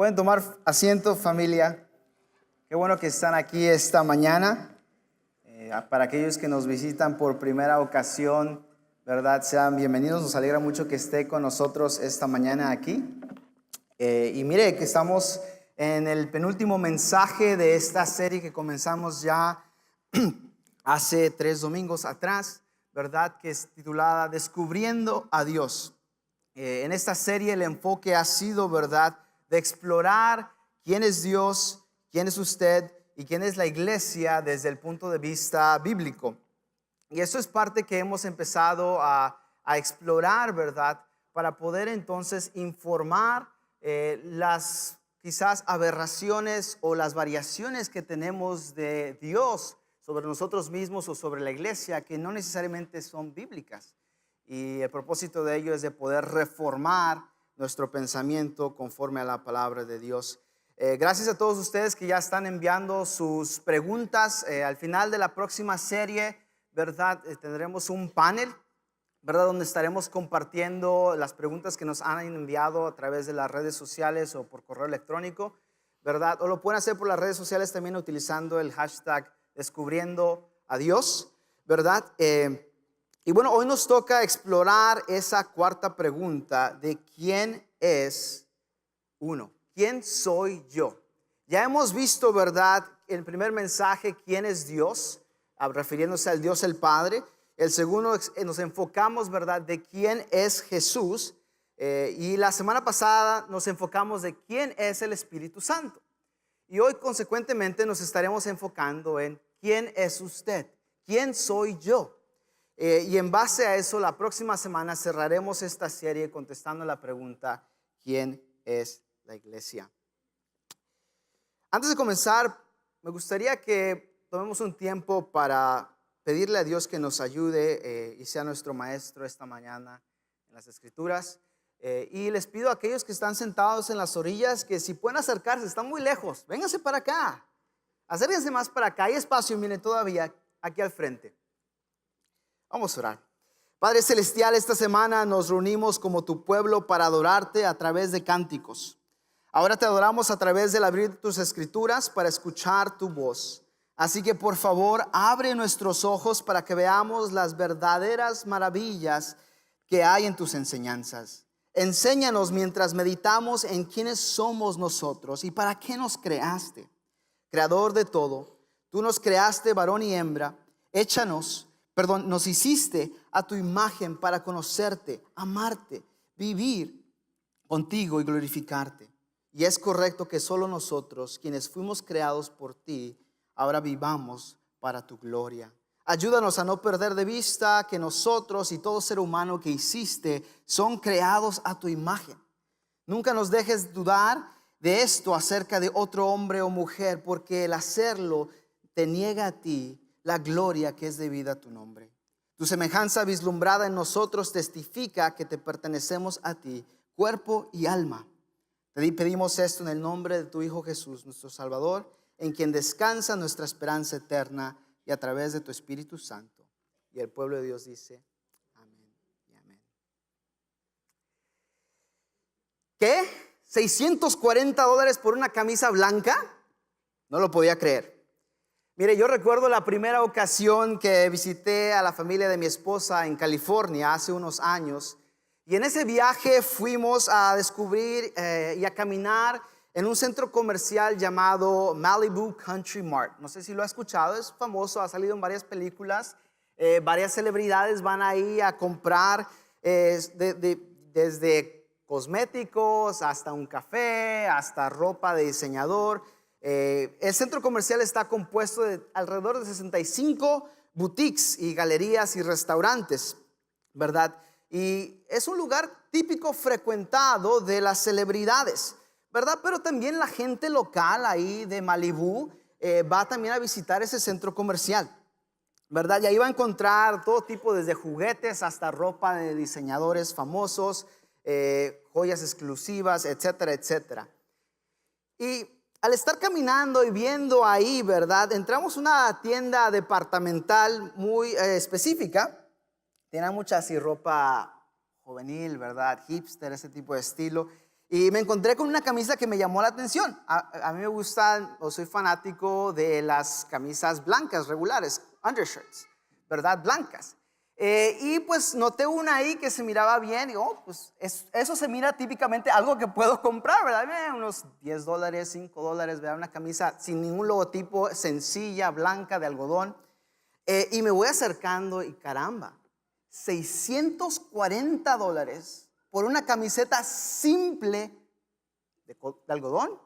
Pueden tomar asiento, familia. Qué bueno que están aquí esta mañana. Para aquellos que nos visitan por primera ocasión, ¿verdad? Sean bienvenidos. Nos alegra mucho que esté con nosotros esta mañana aquí. Y mire que estamos en el penúltimo mensaje de esta serie que comenzamos ya hace 3 domingos atrás, ¿verdad? Que es titulada Descubriendo a Dios. En esta serie el enfoque ha sido, ¿verdad?, de explorar quién es Dios, quién es usted y quién es la iglesia desde el punto de vista bíblico. Y eso es parte que hemos empezado a explorar, ¿verdad?, para poder entonces informar las quizás aberraciones o las variaciones que tenemos de Dios sobre nosotros mismos o sobre la iglesia, que no necesariamente son bíblicas. Y el propósito de ello es de poder reformar nuestro pensamiento conforme a la palabra de Dios. Gracias a todos ustedes que ya están enviando sus preguntas. Al final de la próxima serie, ¿verdad? Tendremos un panel, ¿verdad?, donde estaremos compartiendo las preguntas que nos han enviado a través de las redes sociales o por correo electrónico, ¿verdad? O lo pueden hacer por las redes sociales también utilizando el hashtag Descubriendo a Dios, ¿verdad? Y bueno, hoy nos toca explorar esa cuarta pregunta de quién es uno. ¿Quién soy yo? Ya hemos visto, ¿verdad?, el primer mensaje, quién es Dios, refiriéndose al Dios el Padre. El segundo, nos enfocamos, ¿verdad?, de quién es Jesús. Y la semana pasada nos enfocamos de quién es el Espíritu Santo. Y hoy, consecuentemente, nos estaremos enfocando en quién es usted, quién soy yo. Y en base a eso, la próxima semana cerraremos esta serie contestando la pregunta, ¿quién es la iglesia? Antes de comenzar, me gustaría que tomemos un tiempo para pedirle a Dios que nos ayude y sea nuestro maestro esta mañana en las Escrituras. Y les pido a aquellos que están sentados en las orillas que si pueden acercarse, están muy lejos, vénganse para acá, acérquense más para acá, hay espacio, miren, todavía aquí al frente. Vamos a orar. Padre Celestial, esta semana nos reunimos como tu pueblo para adorarte a través de cánticos. Ahora te adoramos a través del abrir tus escrituras para escuchar tu voz. Así que por favor, abre nuestros ojos para que veamos las verdaderas maravillas que hay en tus enseñanzas. Enséñanos mientras meditamos en quiénes somos nosotros y para qué nos creaste. Creador de todo, tú nos creaste varón y hembra. Nos hiciste a tu imagen para conocerte, amarte, vivir contigo y glorificarte. Y es correcto que solo nosotros, quienes fuimos creados por ti, ahora vivamos para tu gloria. Ayúdanos a no perder de vista que nosotros y todo ser humano que hiciste son creados a tu imagen. Nunca nos dejes dudar de esto acerca de otro hombre o mujer, porque el hacerlo te niega a ti la gloria que es debida a tu nombre. Tu semejanza vislumbrada en nosotros testifica que te pertenecemos a ti, cuerpo y alma. Te pedimos esto en el nombre de tu Hijo Jesús, nuestro Salvador, en quien descansa nuestra esperanza eterna y a través de tu Espíritu Santo. Y el pueblo de Dios dice, amén y amén. ¿Qué? $640 por una camisa blanca? No lo podía creer. Mire, yo recuerdo la primera ocasión que visité a la familia de mi esposa en California hace unos años. Y en ese viaje fuimos a descubrir y a caminar en un centro comercial llamado Malibu Country Mart. No sé si lo ha escuchado, es famoso, ha salido en varias películas. Varias celebridades van ahí a comprar desde cosméticos hasta un café, hasta ropa de diseñador. El centro comercial está compuesto de alrededor de 65 boutiques y galerías y restaurantes, ¿verdad? Y es un lugar típico frecuentado de las celebridades, ¿verdad? Pero también la gente local ahí de Malibu va también a visitar ese centro comercial, ¿verdad? Y ahí va a encontrar todo tipo, desde juguetes hasta ropa de diseñadores famosos, joyas exclusivas, etcétera, etcétera. Y al estar caminando y viendo ahí, ¿verdad?, entramos a una tienda departamental muy específica. Tiene mucha así ropa juvenil, ¿verdad?, hipster, ese tipo de estilo. Y me encontré con una camisa que me llamó la atención. A mí me gustan, o soy fanático de las camisas blancas regulares, undershirts, ¿verdad? Blancas. Y pues noté una ahí que se miraba bien. Y pues eso se mira típicamente algo que puedo comprar, ¿verdad? Unos $10, $5, ¿verdad? Una camisa sin ningún logotipo, sencilla, blanca, de algodón. Y me voy acercando y caramba, $640 por una camiseta simple de algodón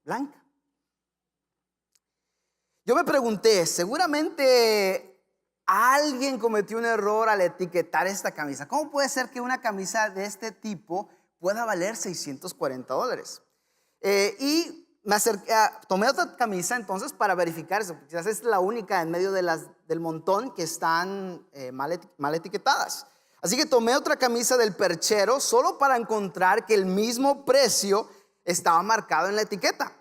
blanca. Yo me pregunté, seguramente alguien cometió un error al etiquetar esta camisa. ¿Cómo puede ser que una camisa de este tipo pueda valer $640? Y me acerqué, tomé otra camisa entonces para verificar eso. Quizás es la única en medio del montón que están mal etiquetadas. Así que tomé otra camisa del perchero solo para encontrar que el mismo precio estaba marcado en la etiqueta.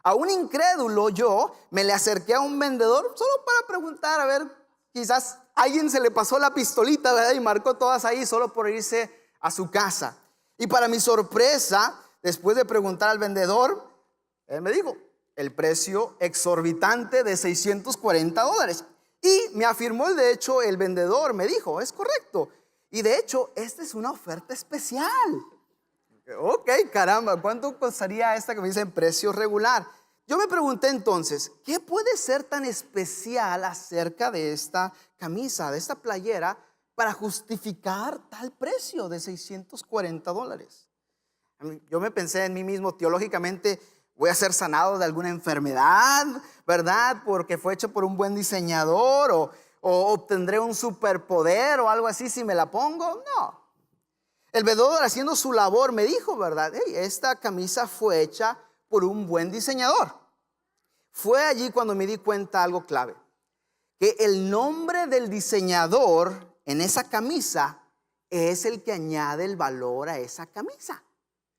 Aún incrédulo, yo me le acerqué a un vendedor solo para preguntar, a ver, quizás alguien se le pasó la pistolita, ¿verdad? Y marcó todas ahí solo por irse a su casa. Y para mi sorpresa, después de preguntar al vendedor, él me dijo el precio exorbitante de $640. Y me afirmó, de hecho, el vendedor me dijo, es correcto. Y de hecho, esta es una oferta especial. Ok, caramba, ¿cuánto costaría esta camisa en precio regular? Yo me pregunté entonces, ¿qué puede ser tan especial acerca de esta camisa, de esta playera, para justificar tal precio de $640? Yo me pensé en mí mismo, teológicamente, voy a ser sanado de alguna enfermedad, ¿verdad? Porque fue hecho por un buen diseñador, o obtendré un superpoder o algo así si me la pongo. No. El vendedor, haciendo su labor, me dijo, ¿verdad? Hey, esta camisa fue hecha por un buen diseñador. Fue allí cuando me di cuenta algo clave, que el nombre del diseñador en esa camisa es el que añade el valor a esa camisa.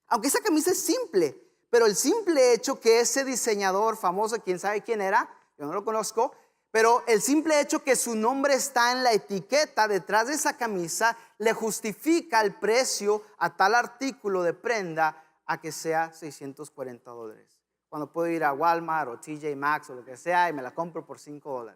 Aunque esa camisa es simple, pero el simple hecho que ese diseñador famoso, quién sabe quién era, yo no lo conozco, pero el simple hecho que su nombre está en la etiqueta detrás de esa camisa le justifica el precio a tal artículo de prenda a que sea $640. Cuando puedo ir a Walmart o TJ Maxx o lo que sea y me la compro por $5.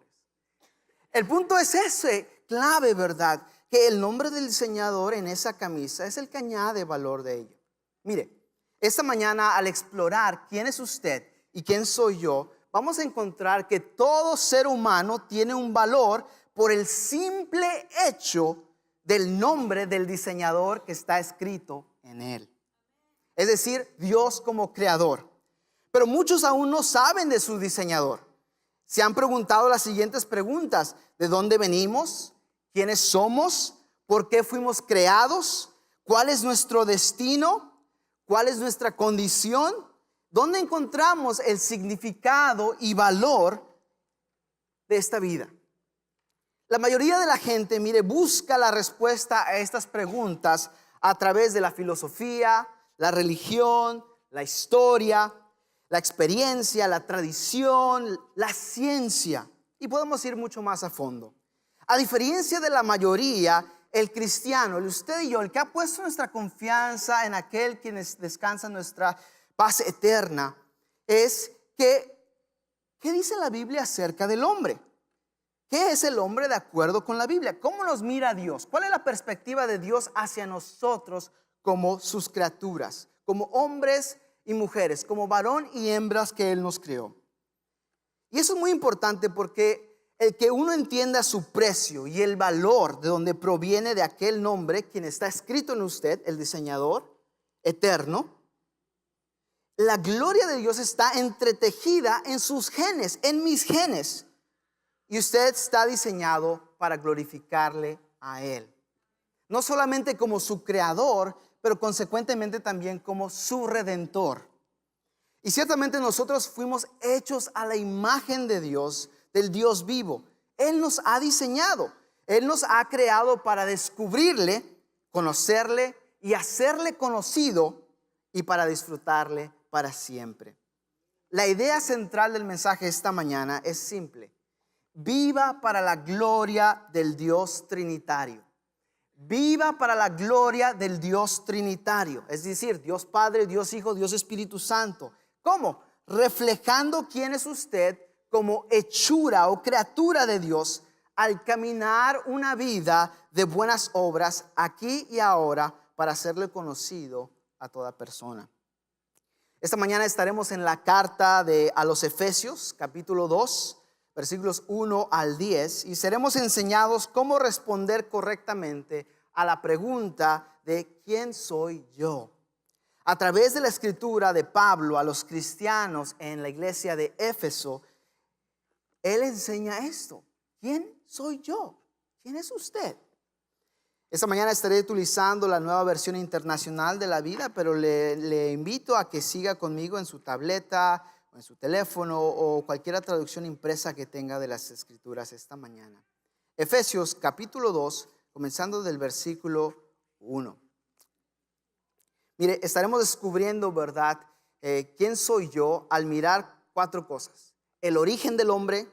El punto es ese, clave, ¿verdad? Que el nombre del diseñador en esa camisa es el que añade valor de ello. Mire, esta mañana al explorar quién es usted y quién soy yo, vamos a encontrar que todo ser humano tiene un valor por el simple hecho del nombre del diseñador que está escrito en él. Es decir, Dios como creador. Pero muchos aún no saben de su diseñador. Se han preguntado las siguientes preguntas: ¿de dónde venimos? ¿Quiénes somos? ¿Por qué fuimos creados? ¿Cuál es nuestro destino? ¿Cuál es nuestra condición? ¿Dónde encontramos el significado y valor de esta vida? La mayoría de la gente, mire, busca la respuesta a estas preguntas a través de la filosofía, la religión, la historia, la experiencia, la tradición, la ciencia. Y podemos ir mucho más a fondo. A diferencia de la mayoría, el cristiano, el usted y yo, el que ha puesto nuestra confianza en aquel quien descansa en nuestra paz eterna, es que, ¿qué dice la Biblia acerca del hombre? ¿Qué es el hombre de acuerdo con la Biblia? ¿Cómo nos mira Dios? ¿Cuál es la perspectiva de Dios hacia nosotros como sus criaturas, como hombres y mujeres, como varón y hembras que Él nos creó? Y eso es muy importante porque el que uno entienda su precio y el valor de donde proviene de aquel nombre, quien está escrito en usted, el diseñador eterno, la gloria de Dios está entretejida en sus genes, en mis genes. Y usted está diseñado para glorificarle a Él. No solamente como su creador, pero consecuentemente también como su redentor. Y ciertamente nosotros fuimos hechos a la imagen de Dios, del Dios vivo. Él nos ha diseñado, Él nos ha creado para descubrirle, conocerle y hacerle conocido, y para disfrutarle para siempre. La idea central del mensaje esta mañana es simple: viva para la gloria del Dios trinitario. viva para la gloria del Dios Trinitario, es decir, Dios Padre, Dios Hijo, Dios Espíritu Santo. ¿Cómo? Reflejando quién es usted como hechura o criatura de Dios al caminar una vida de buenas obras aquí y ahora para hacerle conocido a toda persona. Esta mañana estaremos en la carta a los Efesios, capítulo 2, versículos 1 al 10, y seremos enseñados cómo responder correctamente a la pregunta de ¿quién soy yo? A través de la escritura de Pablo a los cristianos en la iglesia de Éfeso, él enseña esto. ¿Quién soy yo? ¿Quién es usted? Esta mañana estaré utilizando la nueva versión internacional de la vida, pero le invito a que siga conmigo en su tableta, o en su teléfono o cualquier traducción impresa que tenga de las escrituras esta mañana. Efesios capítulo 2, comenzando del versículo 1. Mire, estaremos descubriendo, ¿verdad? ¿Quién soy yo? Al mirar 4 cosas. El origen del hombre,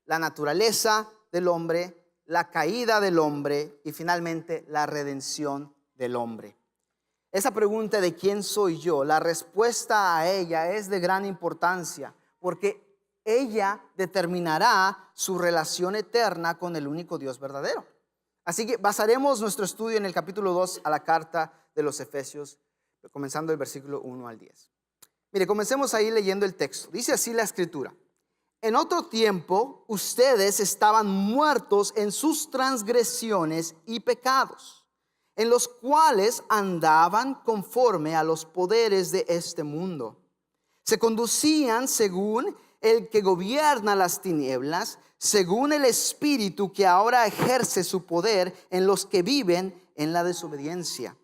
la naturaleza del hombre, la caída del hombre y finalmente la redención del hombre. Esa pregunta de quién soy yo, la respuesta a ella es de gran importancia porque ella determinará su relación eterna con el único Dios verdadero. Así que basaremos nuestro estudio en el capítulo 2 a la carta de los Efesios, comenzando el versículo 1 al 10. Mire, comencemos ahí leyendo el texto. Dice así la escritura: en otro tiempo ustedes estaban muertos en sus transgresiones y pecados, en los cuales andaban conforme a los poderes de este mundo. Se conducían según el que gobierna las tinieblas, según el espíritu que ahora ejerce su poder en los que viven en la desobediencia.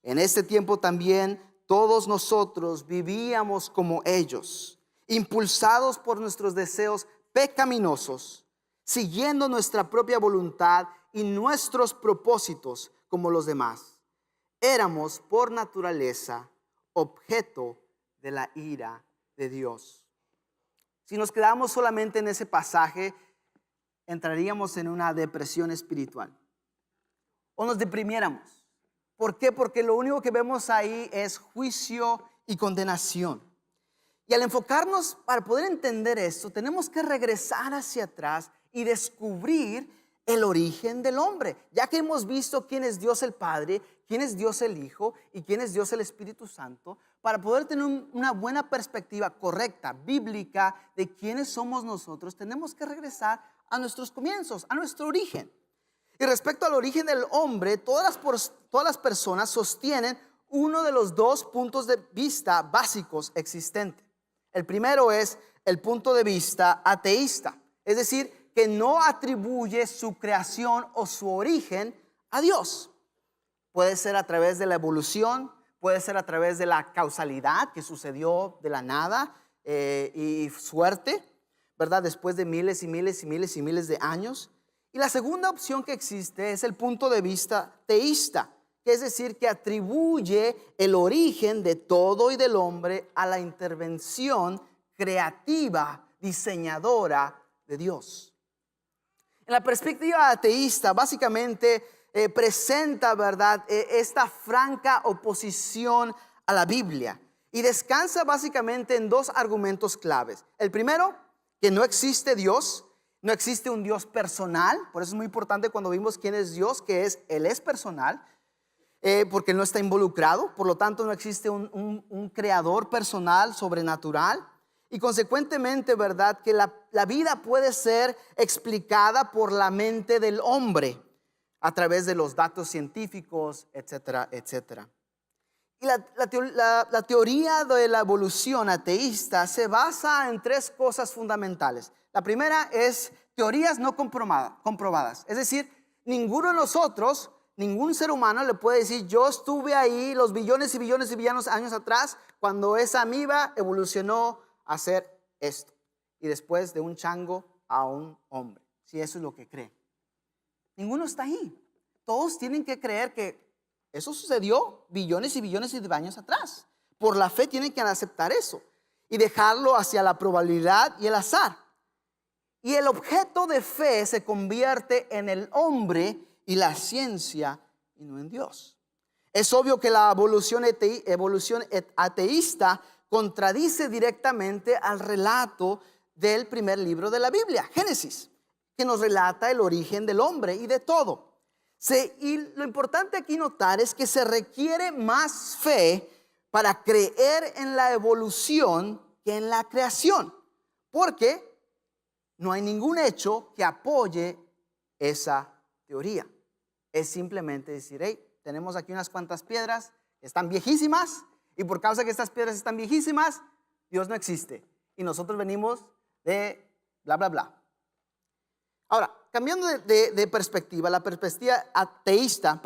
En este tiempo también todos nosotros vivíamos como ellos, impulsados por nuestros deseos pecaminosos, siguiendo nuestra propia voluntad y nuestros propósitos como los demás. Éramos por naturaleza objeto de la ira de Dios. Si nos quedamos solamente en ese pasaje, entraríamos en una depresión espiritual o nos deprimiéramos. ¿Por qué? Porque lo único que vemos ahí es juicio y condenación. Y al enfocarnos para poder entender esto, tenemos que regresar hacia atrás y descubrir el origen del hombre. Ya que hemos visto quién es Dios el Padre, quién es Dios el Hijo y quién es Dios el Espíritu Santo, para poder tener una buena perspectiva correcta, bíblica, de quiénes somos nosotros, tenemos que regresar a nuestros comienzos, a nuestro origen. Y respecto al origen del hombre, todas las personas sostienen uno de los 2 puntos de vista básicos existentes. El primero es el punto de vista ateísta, es decir, que no atribuye su creación o su origen a Dios. Puede ser a través de la evolución, puede ser a través de la causalidad que sucedió de la nada y suerte, ¿verdad? Después de miles y miles y miles y miles de años. Y la segunda opción que existe es el punto de vista teísta, que es decir, que atribuye el origen de todo y del hombre a la intervención creativa, diseñadora de Dios. En la perspectiva ateísta, básicamente presenta, ¿verdad?, esta franca oposición a la Biblia y descansa básicamente en 2 argumentos claves. El primero, que no existe Dios, no existe un Dios personal. Por eso es muy importante cuando vimos quién es Dios, que Él es personal. Porque no está involucrado, por lo tanto no existe un creador personal, sobrenatural, y consecuentemente, ¿verdad?, que la vida puede ser explicada por la mente del hombre a través de los datos científicos, etcétera, etcétera. Y la teoría de la evolución ateísta se basa en 3 cosas fundamentales. La primera es teorías no comprobadas, es decir, ninguno de nosotros, ningún ser humano le puede decir: yo estuve ahí los billones y billones y billones de años atrás cuando esa amiba evolucionó a hacer esto, y después de un chango a un hombre, si eso es lo que cree. Ninguno está ahí. Todos tienen que creer que eso sucedió billones y billones de años atrás. Por la fe tienen que aceptar eso y dejarlo hacia la probabilidad y el azar. Y el objeto de fe se convierte en el hombre y la ciencia y no en Dios. Es obvio que la evolución ateísta contradice directamente al relato del primer libro de la Biblia, Génesis, que nos relata el origen del hombre y de todo. Y lo importante aquí notar es que se requiere más fe para creer en la evolución que en la creación, porque no hay ningún hecho que apoye esa teoría. Es simplemente decir, hey, tenemos aquí unas cuantas piedras, están viejísimas, y por causa que estas piedras están viejísimas, Dios no existe. Y nosotros venimos de bla, bla, bla. Ahora, cambiando de perspectiva, la perspectiva ateísta,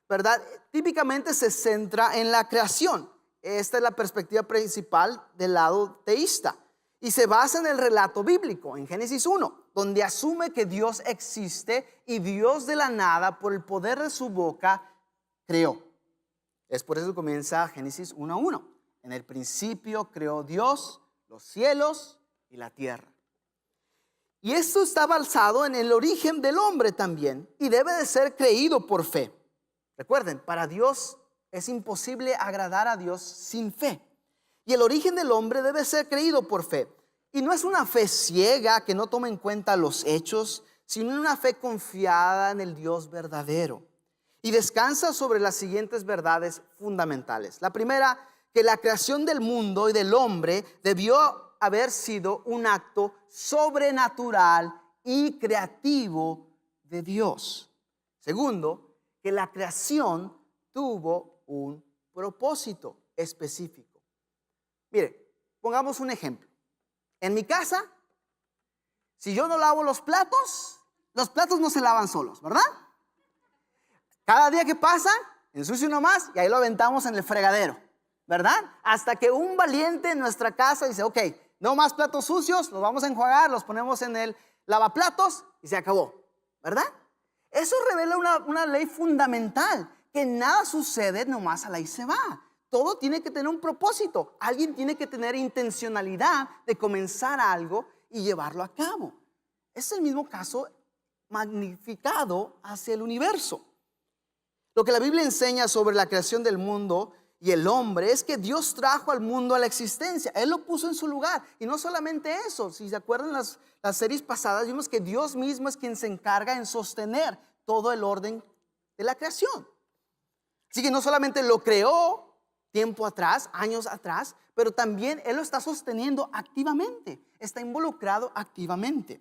¿verdad? Típicamente se centra en la creación. Esta es la perspectiva principal del lado teísta. Y se basa en el relato bíblico, en Génesis 1, donde asume que Dios existe y Dios de la nada, por el poder de su boca, creó. Es por eso que comienza Génesis 1:1. En el principio creó Dios los cielos y la tierra. Y esto está basado en el origen del hombre también y debe de ser creído por fe. Recuerden, para Dios es imposible agradar a Dios sin fe. Y el origen del hombre debe ser creído por fe. Y no es una fe ciega que no toma en cuenta los hechos, sino una fe confiada en el Dios verdadero. Y descansa sobre las siguientes verdades fundamentales. La primera, que la creación del mundo y del hombre debió haber sido un acto sobrenatural y creativo de Dios. Segundo, que la creación tuvo un propósito específico. Mire, pongamos un ejemplo. En mi casa, si yo no lavo los platos no se lavan solos, ¿verdad? Cada día que pasa, ensucio uno más y ahí lo aventamos en el fregadero, ¿verdad? Hasta que un valiente en nuestra casa dice, ok, no más platos sucios, los vamos a enjuagar, los ponemos en el lavaplatos y se acabó, ¿verdad? Eso revela una ley fundamental, que nada sucede nomás a la y se va. Todo tiene que tener un propósito. Alguien tiene que tener intencionalidad de comenzar algo y llevarlo a cabo. Es el mismo caso magnificado hacia el universo. Lo que la Biblia enseña sobre la creación del mundo y el hombre es que Dios trajo al mundo a la existencia. Él lo puso en su lugar. Y no solamente eso, si se acuerdan las series pasadas, vimos que Dios mismo es quien se encarga en sostener todo el orden de la creación. Así que no solamente lo creó tiempo atrás, años atrás, pero también Él lo está sosteniendo activamente, está involucrado activamente.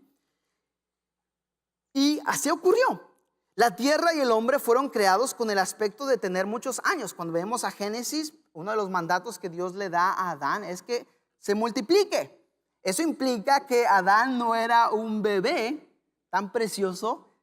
Y así ocurrió. La tierra y el hombre fueron creados con el aspecto de tener muchos años. Cuando vemos a Génesis, uno de los mandatos que Dios le da a Adán es que se multiplique. Eso implica que Adán no era un bebé tan precioso,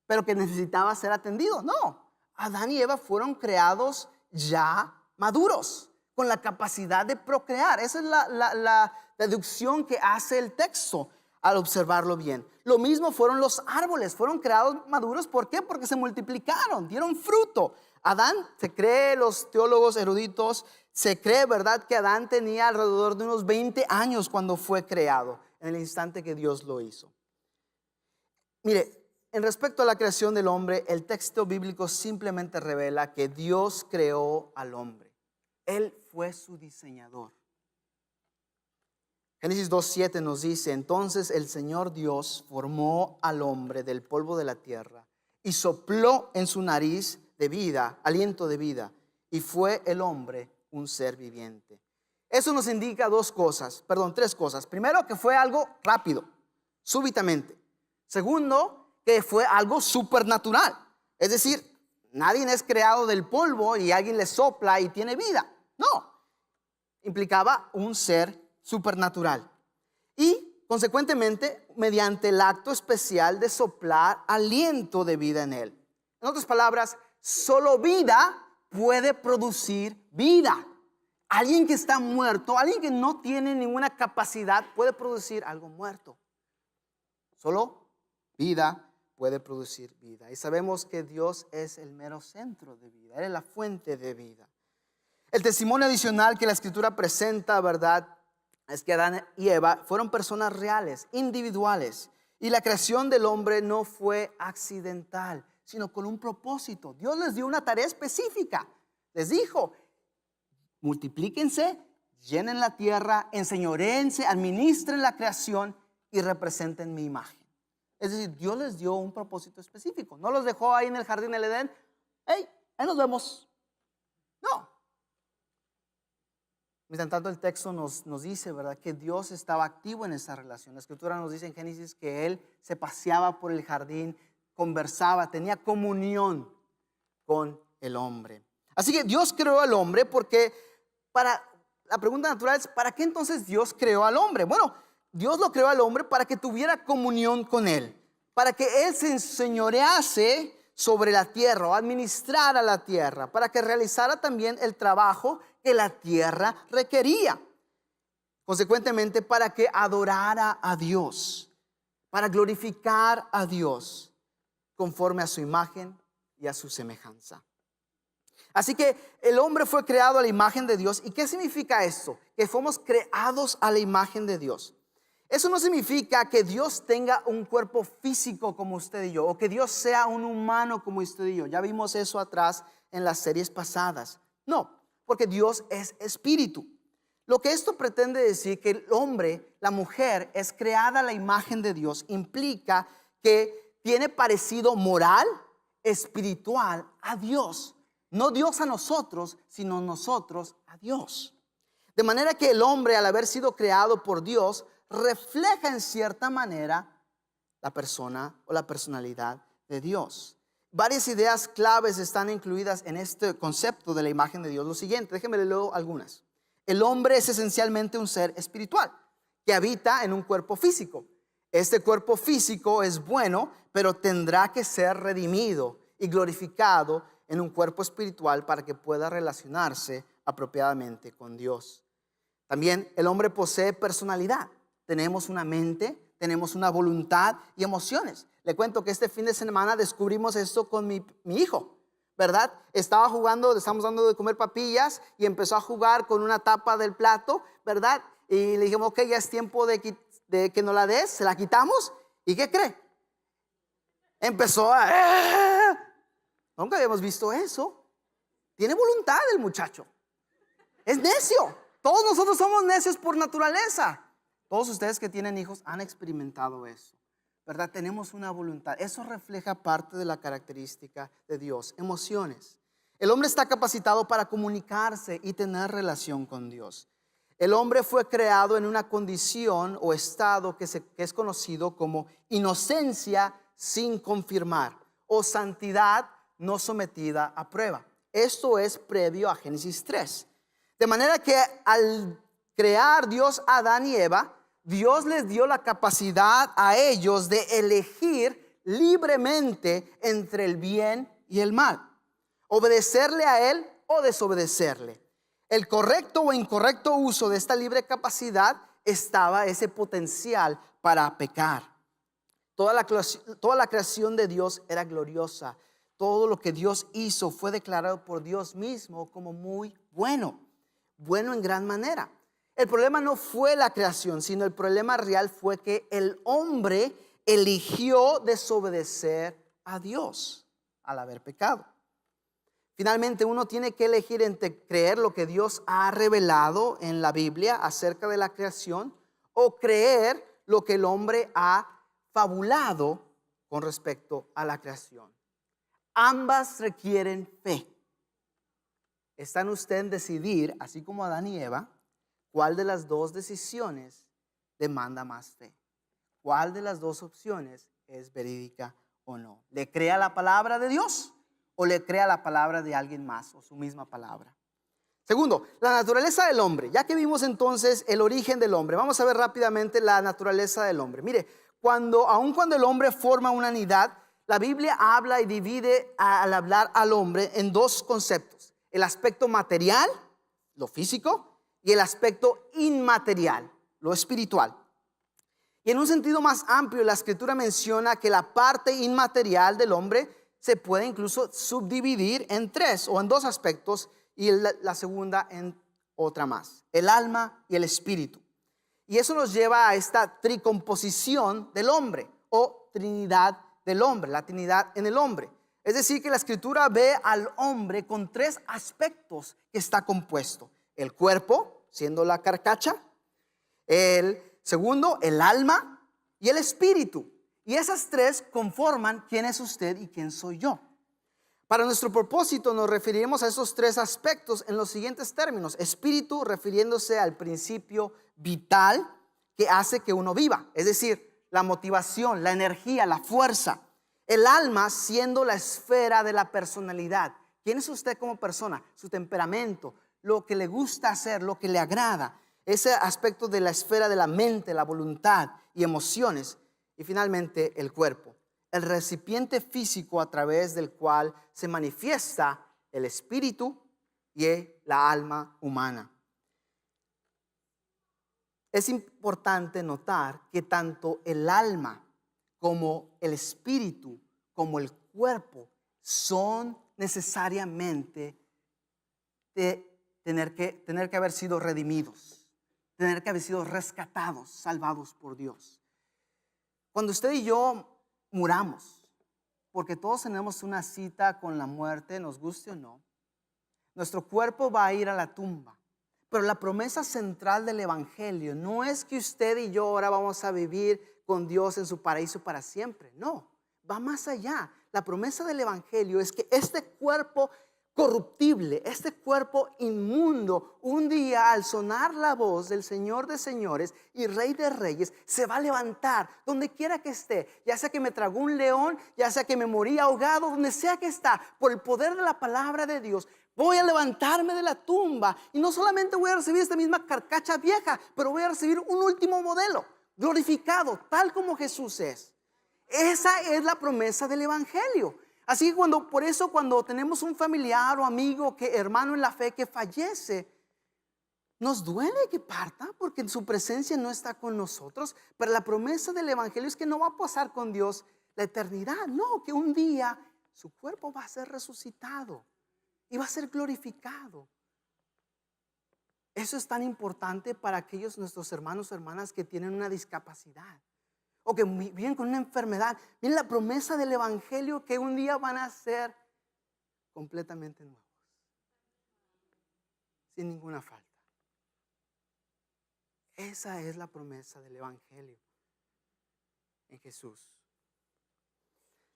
pero que necesitaba ser atendido. No, Adán y Eva fueron creados ya maduros, con la capacidad de procrear. Esa es la deducción que hace el texto al observarlo bien. Lo mismo fueron los árboles, fueron creados maduros. ¿Por qué? Porque se multiplicaron, dieron fruto. Adán, se cree, los teólogos eruditos, se cree, ¿verdad?, que Adán tenía alrededor de unos 20 años cuando fue creado, en el instante que Dios lo hizo. Mire, en respecto a la creación del hombre, el texto bíblico simplemente revela que Dios creó al hombre. Él fue su diseñador. Génesis 2:7 nos dice, entonces el Señor Dios formó al hombre del polvo de la tierra y sopló en su nariz de vida, aliento de vida, y fue el hombre un ser viviente. Eso nos indica tres cosas. Primero, que fue algo rápido, súbitamente. Segundo, que fue algo supernatural. Es decir, nadie es creado del polvo y alguien le sopla y tiene vida. No, implicaba un ser supernatural. Y consecuentemente, mediante el acto especial de soplar aliento de vida en él. En otras palabras, solo vida puede producir vida. Alguien que está muerto, alguien que no tiene ninguna capacidad, puede producir algo muerto. Solo vida puede producir vida. Y sabemos que Dios es el mero centro de vida. Él es la fuente de vida. El testimonio adicional que la Escritura presenta, ¿verdad?, es que Adán y Eva fueron personas reales, individuales. Y la creación del hombre no fue accidental, sino con un propósito. Dios les dio una tarea específica. Les dijo, multiplíquense, llenen la tierra, enseñoréense, administren la creación y representen mi imagen. Es decir, Dios les dio un propósito específico. No los dejó ahí en el jardín del Edén. Hey, ahí nos vemos. No. Mientras tanto el texto nos dice, ¿verdad?, que Dios estaba activo en esa relación. La escritura nos dice en Génesis que Él se paseaba por el jardín, conversaba, tenía comunión con el hombre. Así que Dios creó al hombre porque la pregunta natural es, ¿para qué entonces Dios creó al hombre? Bueno, Dios lo creó al hombre para que tuviera comunión con Él, para que Él se enseñorease sobre la tierra o administrara la tierra, para que realizara también el trabajo que la tierra requería. Consecuentemente, para que adorara a Dios, para glorificar a Dios conforme a su imagen y a su semejanza. Así que el hombre fue creado a la imagen de Dios. ¿Y qué significa esto? Que fuimos creados a la imagen de Dios. Eso no significa que Dios tenga un cuerpo físico como usted y yo, o que Dios sea un humano como usted y yo. Ya vimos eso atrás en las series pasadas. No, porque Dios es espíritu. Lo que esto pretende decir que el hombre, la mujer, es creada a la imagen de Dios, implica que tiene parecido moral, espiritual a Dios. No Dios a nosotros, sino nosotros a Dios. De manera que el hombre, al haber sido creado por Dios, refleja en cierta manera la persona o la personalidad de Dios. Varias ideas claves están incluidas en este concepto de la imagen de Dios. Lo siguiente, déjenme leer algunas. El hombre es esencialmente un ser espiritual que habita en un cuerpo físico. Este cuerpo físico es bueno, pero tendrá que ser redimido y glorificado en un cuerpo espiritual para que pueda relacionarse apropiadamente con Dios. También el hombre posee personalidad. Tenemos una mente, tenemos una voluntad y emociones. Le cuento que este fin de semana descubrimos esto con mi hijo, ¿verdad? Estaba jugando, le estamos dando de comer papillas y empezó a jugar con una tapa del plato, ¿verdad? Y le dijimos, ok, ya es tiempo de que nos la des, se la quitamos. ¿Y qué cree? Empezó a... Nunca habíamos visto eso. Tiene voluntad el muchacho. Es necio. Todos nosotros somos necios por naturaleza. Todos ustedes que tienen hijos han experimentado eso, ¿verdad? Tenemos una voluntad. Eso refleja parte de la característica de Dios, emociones. El hombre está capacitado para comunicarse y tener relación con Dios. El hombre fue creado en una condición o estado que es conocido como inocencia sin confirmar o santidad no sometida a prueba. Esto es previo a Génesis 3. De manera que al crear Dios a Adán y Eva, Dios les dio la capacidad a ellos de elegir libremente entre el bien y el mal, obedecerle a Él o desobedecerle. El correcto o incorrecto uso de esta libre capacidad estaba ese potencial para pecar. Toda la creación de Dios era gloriosa. Todo lo que Dios hizo fue declarado por Dios mismo como muy bueno, bueno en gran manera. El problema no fue la creación, sino el problema real fue que el hombre eligió desobedecer a Dios al haber pecado. Finalmente, uno tiene que elegir entre creer lo que Dios ha revelado en la Biblia acerca de la creación o creer lo que el hombre ha fabulado con respecto a la creación. Ambas requieren fe. Está en usted en decidir, así como Adán y Eva, ¿cuál de las dos decisiones demanda más fe? ¿Cuál de las dos opciones es verídica o no? ¿Le crea la palabra de Dios o le crea la palabra de alguien más o su misma palabra? Segundo, la naturaleza del hombre. Ya que vimos entonces el origen del hombre, vamos a ver rápidamente la naturaleza del hombre. Mire, aun cuando el hombre forma una unidad, la Biblia habla y divide al hablar al hombre en dos conceptos: el aspecto material, lo físico, y el aspecto inmaterial, lo espiritual. Y en un sentido más amplio, la escritura menciona que la parte inmaterial del hombre se puede incluso subdividir en tres o en dos aspectos, y la segunda en otra más: el alma y el espíritu. Y eso nos lleva a esta tricomposición del hombre o trinidad del hombre, la trinidad en el hombre. Es decir, que la Escritura ve al hombre con tres aspectos que está compuesto: el cuerpo, siendo la carcacha; el segundo, el alma; y el espíritu. Y esas tres conforman quién es usted y quién soy yo. Para nuestro propósito nos referiremos a esos tres aspectos en los siguientes términos: espíritu, refiriéndose al principio vital que hace que uno viva, es decir, la motivación, la energía, la fuerza. El alma, siendo la esfera de la personalidad. ¿Quién es usted como persona? Su temperamento, lo que le gusta hacer, lo que le agrada. Ese aspecto de la esfera de la mente, la voluntad y emociones. Y finalmente el cuerpo, el recipiente físico a través del cual se manifiesta el espíritu y la alma humana. Es importante notar que tanto el alma como el espíritu, como el cuerpo, son necesariamente de tener que haber sido redimidos, tener que haber sido rescatados, salvados por Dios. Cuando usted y yo muramos, porque todos tenemos una cita con la muerte, nos guste o no, nuestro cuerpo va a ir a la tumba. Pero la promesa central del evangelio no es que usted y yo ahora vamos a vivir con Dios en su paraíso para siempre. No, va más allá. La promesa del evangelio es que este cuerpo corruptible, este cuerpo inmundo, un día al sonar la voz del Señor de señores y Rey de reyes, se va a levantar donde quiera que esté, ya sea que me tragó un león, ya sea que me morí ahogado, donde sea que está, por el poder de la palabra de Dios. Voy a levantarme de la tumba y no solamente voy a recibir esta misma carcacha vieja, pero voy a recibir un último modelo glorificado, tal como Jesús es. Esa es la promesa del evangelio. Así que por eso cuando tenemos un familiar o amigo, hermano en la fe, que fallece, nos duele que parta porque en su presencia no está con nosotros. Pero la promesa del evangelio es que no va a pasar con Dios la eternidad. No, que un día su cuerpo va a ser resucitado y va a ser glorificado. Eso es tan importante para aquellos nuestros hermanos o hermanas que tienen una discapacidad o que viven con una enfermedad. Miren la promesa del evangelio, que un día van a ser completamente nuevos, sin ninguna falta. Esa es la promesa del evangelio en Jesús.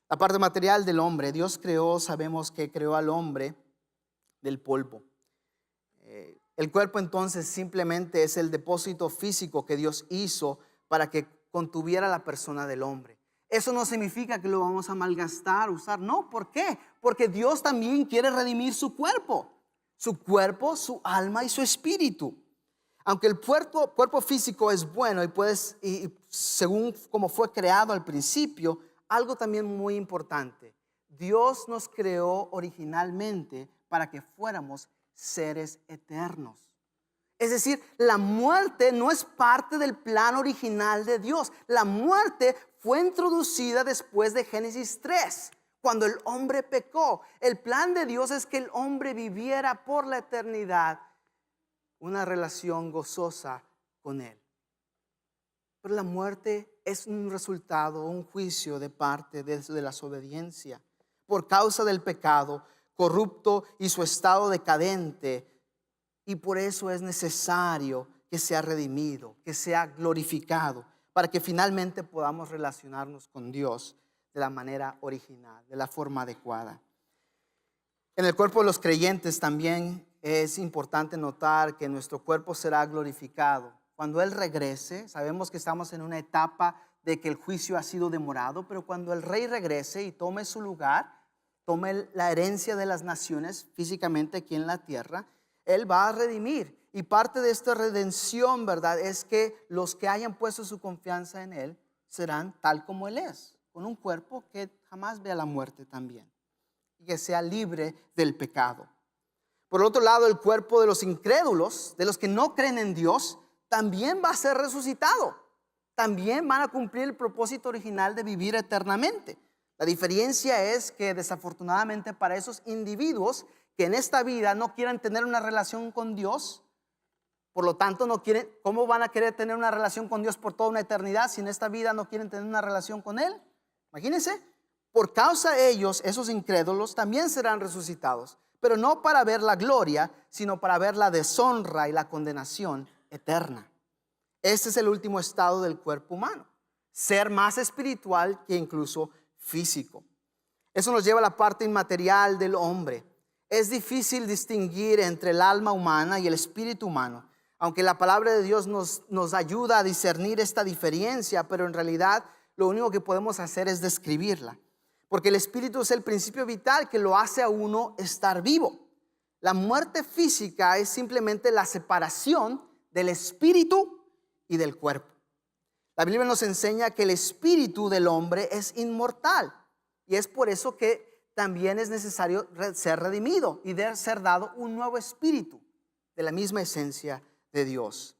La parte material del hombre, Dios creó, sabemos que creó al hombre del polvo. El cuerpo entonces simplemente es el depósito físico que Dios hizo para que contuviera la persona del hombre. Eso no significa que lo vamos a malgastar, usar. No, ¿por qué? Porque Dios también quiere redimir su cuerpo, su alma y su espíritu. Aunque el cuerpo físico es bueno y según como fue creado al principio, algo también muy importante: Dios nos creó originalmente para que fuéramos seres eternos. Es decir, la muerte no es parte del plan original de Dios. La muerte fue introducida después de Génesis 3, cuando el hombre pecó. El plan de Dios es que el hombre viviera por la eternidad una relación gozosa con Él. Pero la muerte es un resultado, un juicio de parte de la desobediencia. Por causa del pecado corrupto y su estado decadente. Y por eso es necesario que sea redimido, que sea glorificado, para que finalmente podamos relacionarnos con Dios de la manera original, de la forma adecuada. En el cuerpo de los creyentes también es importante notar que nuestro cuerpo será glorificado. Cuando Él regrese, sabemos que estamos en una etapa de que el juicio ha sido demorado, pero cuando el Rey regrese y tome su lugar, tome la herencia de las naciones físicamente aquí en la tierra, Él va a redimir. Y parte de esta redención, ¿verdad?, es que los que hayan puesto su confianza en Él serán tal como Él es, con un cuerpo que jamás vea la muerte también, y que sea libre del pecado. Por otro lado, el cuerpo de los incrédulos, de los que no creen en Dios, también va a ser resucitado. También van a cumplir el propósito original de vivir eternamente. La diferencia es que desafortunadamente para esos individuos que en esta vida no quieran tener una relación con Dios, por lo tanto no quieren, ¿cómo van a querer tener una relación con Dios por toda una eternidad si en esta vida no quieren tener una relación con Él? Imagínense, Por causa de ellos, esos incrédulos también serán resucitados, pero no para ver la gloria, sino para ver la deshonra y la condenación eterna. Este es el último estado del cuerpo humano, ser más espiritual que incluso físico. Eso nos lleva a la parte inmaterial del hombre. Es difícil distinguir entre el alma humana y el espíritu humano, aunque la palabra de Dios nos ayuda a discernir esta diferencia, pero en realidad lo único que podemos hacer es describirla. Porque el espíritu es el principio vital que lo hace a uno estar vivo. La muerte física es simplemente la separación del espíritu y del cuerpo. La Biblia nos enseña que el espíritu del hombre es inmortal. Y es por eso que también es necesario ser redimido y de ser dado un nuevo espíritu de la misma esencia de Dios.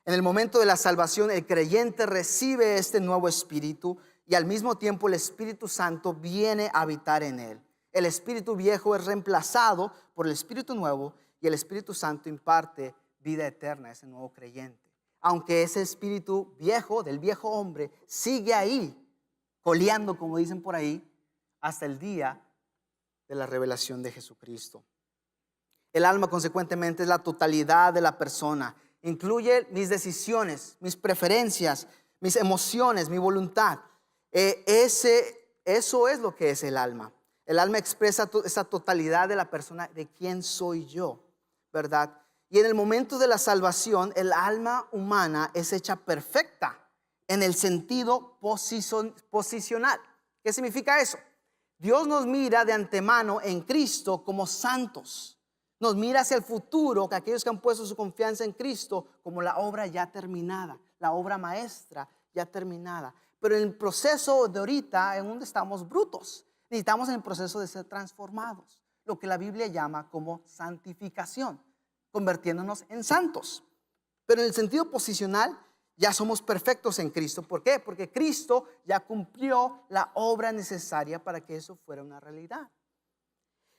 En el momento de la salvación, el creyente recibe este nuevo espíritu y al mismo tiempo el Espíritu Santo viene a habitar en él. El espíritu viejo es reemplazado por el espíritu nuevo y el Espíritu Santo imparte vida eterna a ese nuevo creyente. Aunque ese espíritu viejo, del viejo hombre, sigue ahí, coleando, como dicen por ahí, hasta el día de la revelación de Jesucristo. El alma, consecuentemente, es la totalidad de la persona. Incluye mis decisiones, mis preferencias, mis emociones, mi voluntad. Eso es lo que es el alma. El alma expresa esa totalidad de la persona, de quién soy yo, ¿verdad? Y en el momento de la salvación, el alma humana es hecha perfecta en el sentido posicional. ¿Qué significa eso? Dios nos mira de antemano en Cristo como santos. Nos mira hacia el futuro, que aquellos que han puesto su confianza en Cristo, como la obra ya terminada, la obra maestra ya terminada. Pero en el proceso de ahorita, en donde estamos brutos, necesitamos en el proceso de ser transformados, lo que la Biblia llama como santificación, convirtiéndonos en santos. Pero en el sentido posicional, ya somos perfectos en Cristo. ¿Por qué? Porque Cristo ya cumplió la obra necesaria para que eso fuera una realidad.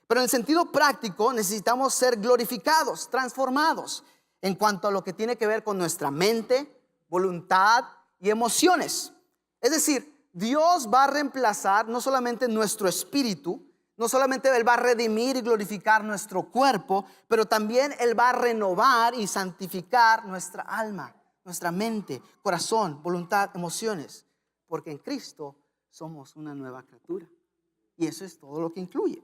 Pero en el sentido práctico necesitamos ser glorificados, transformados en cuanto a lo que tiene que ver con nuestra mente, voluntad y emociones. Es decir, Dios va a reemplazar no solamente nuestro espíritu, no solamente Él va a redimir y glorificar nuestro cuerpo, pero también Él va a renovar y santificar nuestra alma, nuestra mente, corazón, voluntad, emociones. Porque en Cristo somos una nueva criatura. Y eso es todo lo que incluye.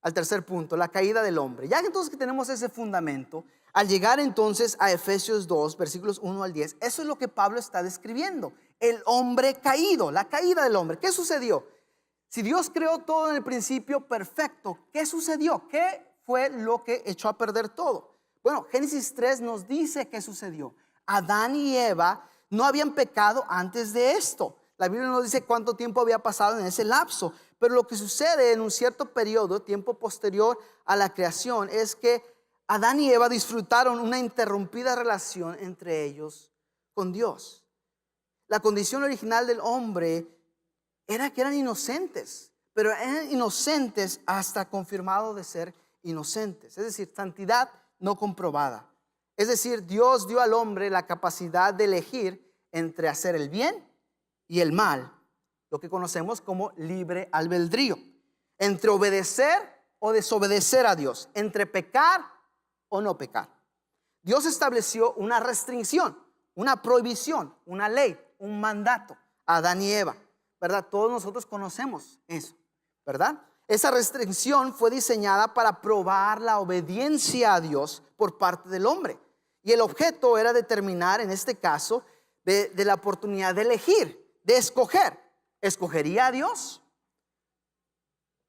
Al tercer punto, la caída del hombre. Ya que entonces que tenemos ese fundamento, al llegar entonces a Efesios 2, versículos 1 al 10, eso es lo que Pablo está describiendo. El hombre caído, la caída del hombre. ¿Qué sucedió? Si Dios creó todo en el principio perfecto, ¿qué sucedió? ¿Qué fue lo que echó a perder todo? Bueno, Génesis 3 nos dice qué sucedió. Adán y Eva no habían pecado antes de esto. La Biblia no dice cuánto tiempo había pasado en ese lapso, pero lo que sucede en un cierto periodo, tiempo posterior a la creación, es que Adán y Eva disfrutaron una interrumpida relación entre ellos con Dios. La condición original del hombre era que eran inocentes, pero eran inocentes hasta confirmado de ser inocentes. Es decir, santidad no comprobada. Es decir, Dios dio al hombre la capacidad de elegir entre hacer el bien y el mal, lo que conocemos como libre albedrío, entre obedecer o desobedecer a Dios, entre pecar o no pecar. Dios estableció una restricción, una prohibición, una ley, un mandato a Adán y Eva, ¿verdad? Todos nosotros conocemos eso, ¿verdad? Esa restricción fue diseñada para probar la obediencia a Dios por parte del hombre. Y el objeto era determinar, en este caso, de la oportunidad de elegir, de escoger. ¿Escogería a Dios?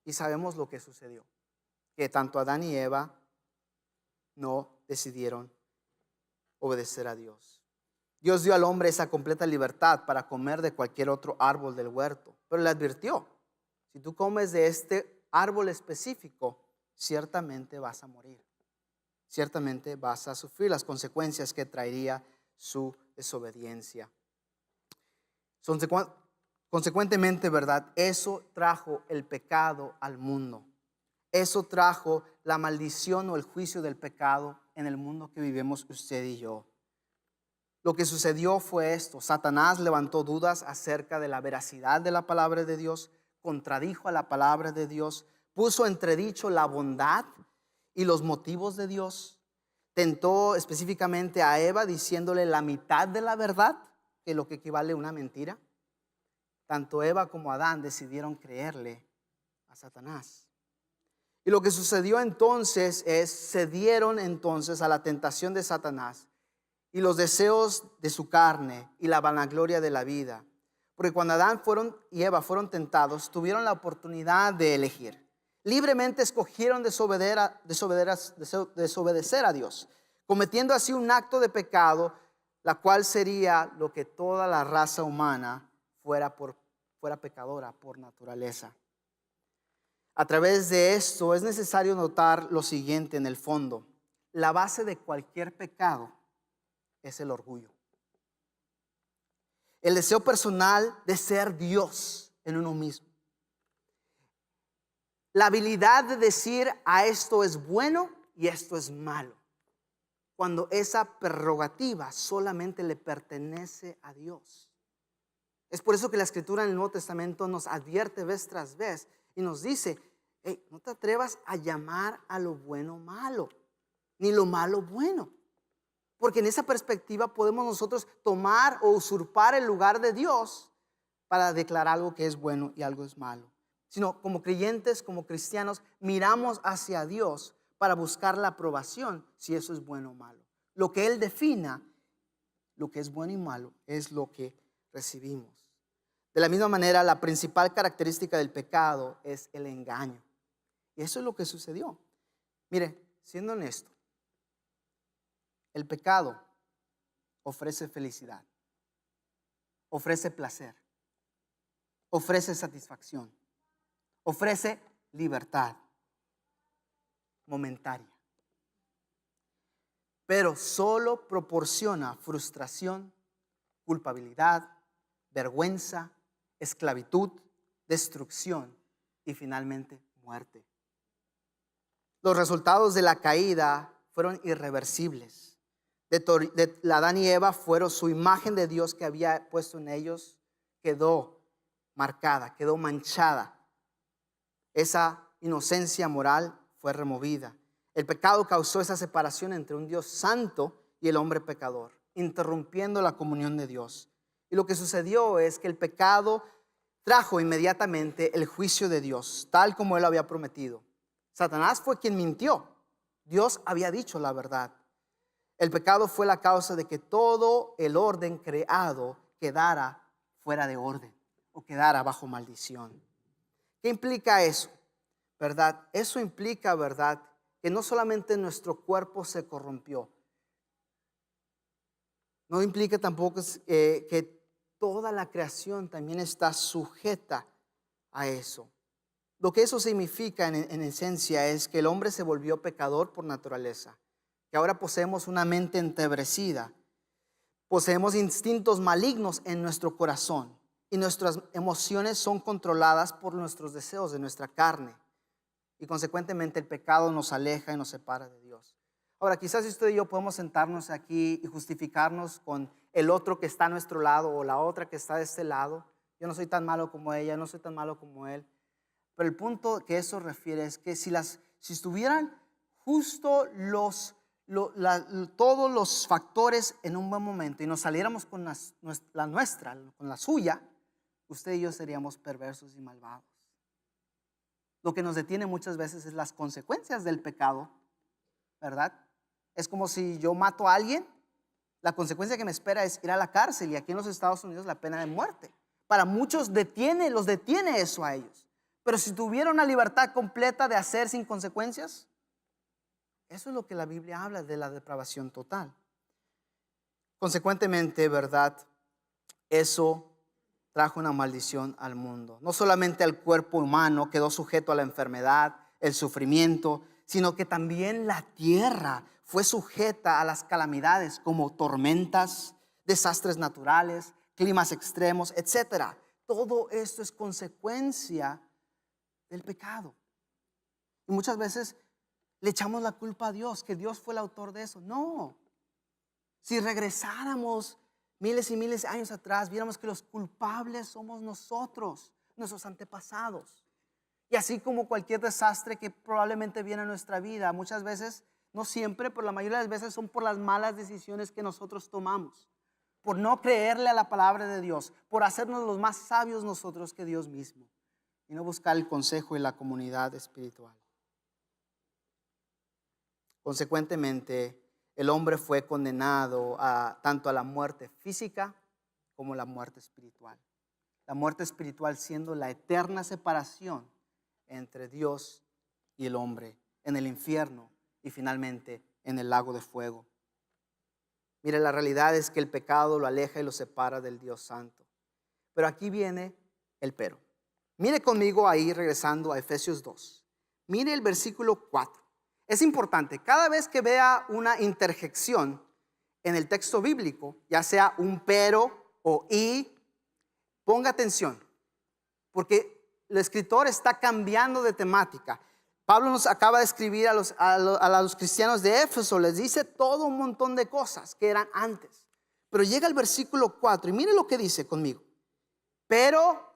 Y sabemos lo que sucedió, que tanto Adán y Eva no decidieron obedecer a Dios. Dios dio al hombre esa completa libertad para comer de cualquier otro árbol del huerto, pero le advirtió: si tú comes de este árbol específico, ciertamente vas a morir. Ciertamente vas a sufrir las consecuencias que traería su desobediencia. Consecuentemente, ¿verdad? Eso trajo el pecado al mundo. Eso trajo la maldición o el juicio del pecado en el mundo que vivimos usted y yo. Lo que sucedió fue esto: Satanás levantó dudas acerca de la veracidad de la palabra de Dios, contradijo a la palabra de Dios, puso entredicho la bondad y los motivos de Dios. Tentó específicamente a Eva diciéndole la mitad de la verdad, que es lo que equivale a una mentira. Tanto Eva como Adán decidieron creerle a Satanás. Y lo que sucedió entonces es, cedieron entonces a la tentación de Satanás y los deseos de su carne y la vanagloria de la vida. Porque cuando Adán y Eva fueron tentados, tuvieron la oportunidad de elegir. Libremente escogieron desobedecer a Dios, cometiendo así un acto de pecado, la cual sería lo que toda la raza humana fuera pecadora por naturaleza. A través de esto es necesario notar lo siguiente en el fondo. La base de cualquier pecado es el orgullo. El deseo personal de ser Dios en uno mismo. La habilidad de decir a esto es bueno y esto es malo, cuando esa prerrogativa solamente le pertenece a Dios. Es por eso que la Escritura en el Nuevo Testamento nos advierte vez tras vez y nos dice, hey, no te atrevas a llamar a lo bueno malo, ni lo malo bueno. Porque en esa perspectiva podemos nosotros tomar o usurpar el lugar de Dios para declarar algo que es bueno y algo es malo. Sino como creyentes, como cristianos, miramos hacia Dios para buscar la aprobación si eso es bueno o malo. Lo que Él defina, lo que es bueno y malo, es lo que recibimos. De la misma manera, la principal característica del pecado es el engaño. Y eso es lo que sucedió. Mire, siendo honesto, el pecado ofrece felicidad, ofrece placer, ofrece satisfacción, ofrece libertad momentaria, pero solo proporciona frustración, culpabilidad, vergüenza, esclavitud, destrucción y finalmente muerte. Los resultados de la caída fueron irreversibles. De Adán y Eva fueron su imagen de Dios que había puesto en ellos, quedó marcada, quedó manchada. Esa inocencia moral fue removida. El pecado causó esa separación entre un Dios santo y el hombre pecador, interrumpiendo la comunión de Dios. Y lo que sucedió es que el pecado trajo inmediatamente el juicio de Dios, tal como Él había prometido. Satanás fue quien mintió. Dios había dicho la verdad. El pecado fue la causa de que todo el orden creado quedara fuera de orden o quedara bajo maldición. ¿Qué implica eso? ¿Verdad? Eso implica, ¿verdad?, que no solamente nuestro cuerpo se corrompió. No implica tampoco que toda la creación también está sujeta a eso. Lo que eso significa en esencia es que el hombre se volvió pecador por naturaleza, que ahora poseemos una mente entebrecida, poseemos instintos malignos en nuestro corazón y nuestras emociones son controladas por nuestros deseos de nuestra carne y consecuentemente el pecado nos aleja y nos separa de Dios. Ahora, quizás usted y yo podemos sentarnos aquí y justificarnos con el otro que está a nuestro lado o la otra que está de este lado. Yo no soy tan malo como ella, no soy tan malo como él. Pero el punto que eso refiere es que si estuvieran justo todos los factores en un buen momento y nos saliéramos con la nuestra, con la suya, usted y yo seríamos perversos y malvados. Lo que nos detiene muchas veces es las consecuencias del pecado, ¿verdad? Es como si yo mato a alguien, la consecuencia que me espera es ir a la cárcel y aquí en los Estados Unidos la pena de muerte. Para muchos los detiene eso a ellos. Pero si tuviera una libertad completa de hacer sin consecuencias, eso es lo que la Biblia habla de la depravación total. Consecuentemente, ¿verdad? Eso trajo una maldición al mundo. No solamente al cuerpo humano quedó sujeto a la enfermedad, el sufrimiento, sino que también la tierra fue sujeta a las calamidades como tormentas, desastres naturales, climas extremos, etc. Todo esto es consecuencia del pecado. Y muchas veces le echamos la culpa a Dios, que Dios fue el autor de eso. No. Si regresáramos miles y miles de años atrás, viéramos que los culpables somos nosotros, nuestros antepasados. Y así como cualquier desastre que probablemente viene a nuestra vida, muchas veces, no siempre, pero la mayoría de las veces son por las malas decisiones que nosotros tomamos, por no creerle a la palabra de Dios, por hacernos los más sabios nosotros que Dios mismo y no buscar el consejo y la comunidad espiritual. Consecuentemente, el hombre fue condenado tanto a la muerte física como la muerte espiritual. La muerte espiritual siendo la eterna separación entre Dios y el hombre en el infierno y finalmente en el lago de fuego. Mire, la realidad es que el pecado lo aleja y lo separa del Dios Santo. Pero aquí viene el pero. Mire conmigo ahí, regresando a Efesios 2. Mire el versículo 4. Es importante, cada vez que vea una interjección en el texto bíblico, ya sea un pero o y, ponga atención, porque el escritor está cambiando de temática. Pablo nos acaba de escribir a los cristianos de Éfeso, les dice todo un montón de cosas que eran antes. Pero llega el versículo 4 y mire lo que dice conmigo. Pero